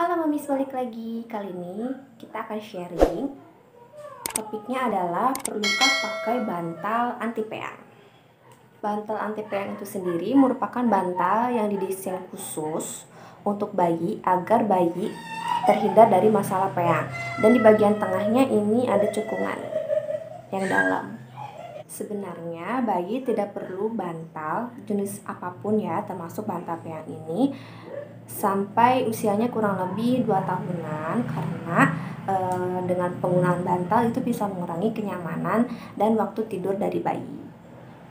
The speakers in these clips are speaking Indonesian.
Halo Mamis, balik lagi. Kali ini kita akan sharing. Topiknya adalah perlukah pakai bantal anti peyang. Bantal anti peyang itu sendiri merupakan bantal yang didesain khusus untuk bayi agar bayi terhindar dari masalah peyang. Dan di bagian tengahnya ini ada cekungan yang dalam. Sebenarnya bayi tidak perlu bantal jenis apapun ya, termasuk bantal peyang ini sampai usianya kurang lebih 2 tahunan, karena dengan penggunaan bantal itu bisa mengurangi kenyamanan dan waktu tidur dari bayi.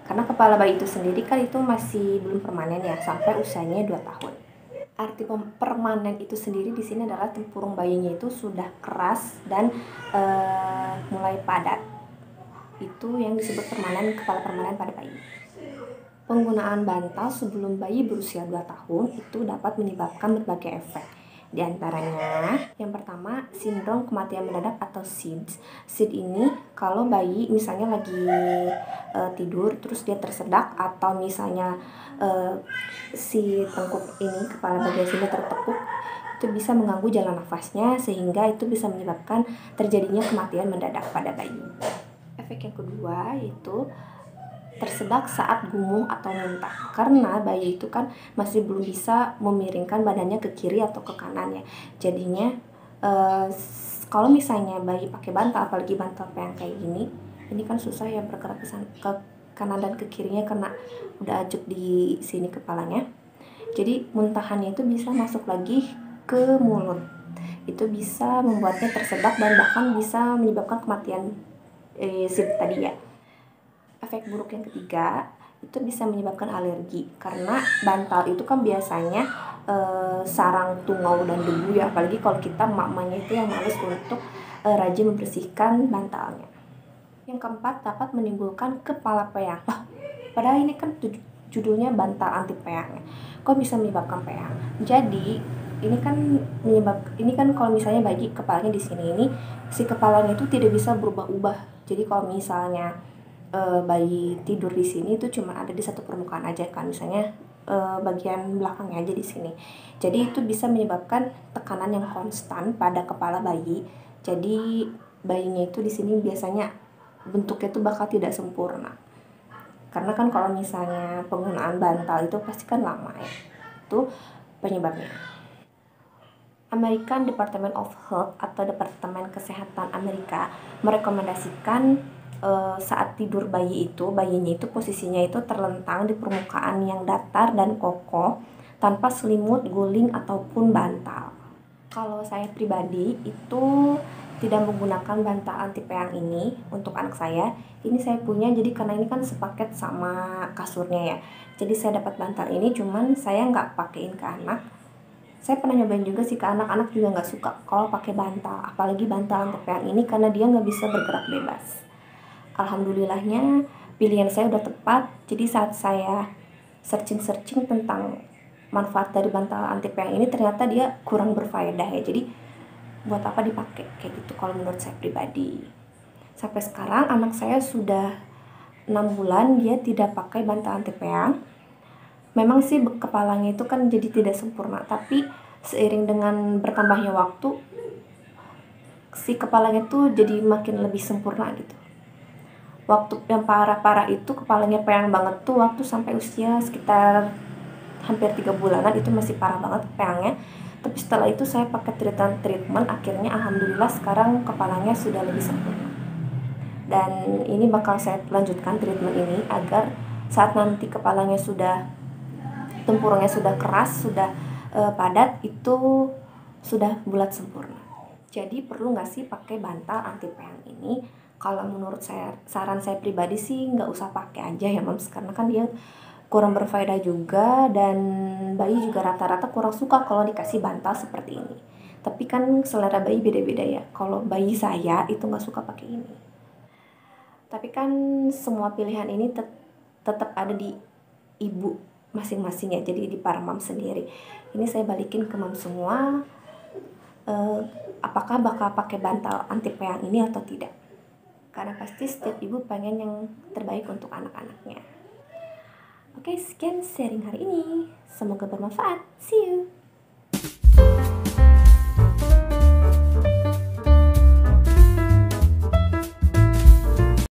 Karena kepala bayi itu sendiri kan itu masih belum permanen ya, sampai usianya 2 tahun. Arti permanen itu sendiri di sini adalah tempurung bayinya itu sudah keras dan mulai padat. Itu yang disebut permanen, kepala permanen pada bayi. Penggunaan bantal sebelum bayi berusia 2 tahun itu dapat menyebabkan berbagai efek. Di antaranya, yang pertama, sindrom kematian mendadak atau SIDS. SIDS ini kalau bayi misalnya lagi tidur terus dia tersedak, atau misalnya si tengkuk ini, kepala bagian sini tertekuk, itu bisa mengganggu jalan nafasnya sehingga itu bisa menyebabkan terjadinya kematian mendadak pada bayi. Efek yang kedua yaitu tersedak saat gumung atau muntah, karena bayi itu kan masih belum bisa memiringkan badannya ke kiri atau ke kanan ya. Jadinya kalau misalnya bayi pakai bantal, apalagi bantal peyang kayak gini, ini kan susah ya bergerak ke kanan dan ke kirinya karena udah ajuk di sini kepalanya. Jadi muntahannya itu bisa masuk lagi ke mulut, itu bisa membuatnya tersedak dan bahkan bisa menyebabkan kematian SIDS tadi ya. Efek buruk yang ketiga itu bisa menyebabkan alergi, karena bantal itu kan biasanya sarang tungau dan debu ya, apalagi kalau kita emak-emaknya itu yang males untuk rajin membersihkan bantalnya. Yang keempat, dapat menimbulkan kepala peyang. Padahal ini kan judulnya bantal anti peyang, kok bisa menyebabkan peyang? Jadi ini kan kalau misalnya bayi kepalanya di sini, ini si kepalanya itu tidak bisa berubah-ubah. Jadi kalau misalnya bayi tidur di sini itu cuma ada di satu permukaan aja kan, misalnya bagian belakangnya aja di sini. Jadi itu bisa menyebabkan tekanan yang konstan pada kepala bayi. Jadi bayinya itu di sini biasanya bentuknya itu bakal tidak sempurna. Karena kan kalau misalnya penggunaan bantal itu pasti kan lama ya. Itu penyebabnya. American Department of Health atau Departemen Kesehatan Amerika merekomendasikan saat tidur bayinya itu posisinya itu terlentang di permukaan yang datar dan kokoh tanpa selimut, guling ataupun bantal. Kalau saya pribadi itu tidak menggunakan bantal anti peyang ini untuk anak saya. Ini saya punya, jadi karena ini kan sepaket sama kasurnya ya. Jadi saya dapat bantal ini, cuman saya nggak pakein ke anak. Saya pernah nyobain juga sih ke anak juga nggak suka kalau pakai bantal, apalagi bantal anti peyang ini karena dia nggak bisa bergerak bebas. Alhamdulillahnya pilihan saya udah tepat. Jadi saat saya searching tentang manfaat dari bantal anti peyang ini, ternyata dia kurang berfaedah ya. Jadi buat apa dipakai kayak gitu kalau menurut saya pribadi. Sampai sekarang anak saya sudah 6 bulan dia tidak pakai bantal anti peyang. Memang sih kepalanya itu kan jadi tidak sempurna, tapi seiring dengan bertambahnya waktu si kepalanya tuh jadi makin lebih sempurna gitu. Waktu yang parah-parah itu kepalanya peyang banget tuh waktu sampai usia sekitar hampir 3 bulanan, itu masih parah banget peyangnya. Tapi setelah itu saya pakai treatment, akhirnya alhamdulillah sekarang kepalanya sudah lebih sempurna. Dan ini bakal saya lanjutkan treatment ini agar saat nanti kepalanya sudah, tempurungnya sudah keras, sudah padat, itu sudah bulat sempurna. Jadi perlu nggak sih pakai bantal anti peyang ini? Kalau menurut saya, saran saya pribadi sih nggak usah pakai aja ya Mams, karena kan dia kurang berfaedah juga, dan bayi juga rata-rata kurang suka kalau dikasih bantal seperti ini. Tapi kan selera bayi beda-beda ya. Kalau bayi saya itu nggak suka pakai ini. Tapi kan semua pilihan ini tetap ada di ibu masing-masing ya, jadi di para mam sendiri. Ini saya balikin ke mam semua, apakah bakal pakai bantal anti peyang ini atau tidak. Karena pasti setiap ibu pengen yang terbaik untuk anak-anaknya. Oke, sekian sharing hari ini. Semoga bermanfaat. See you!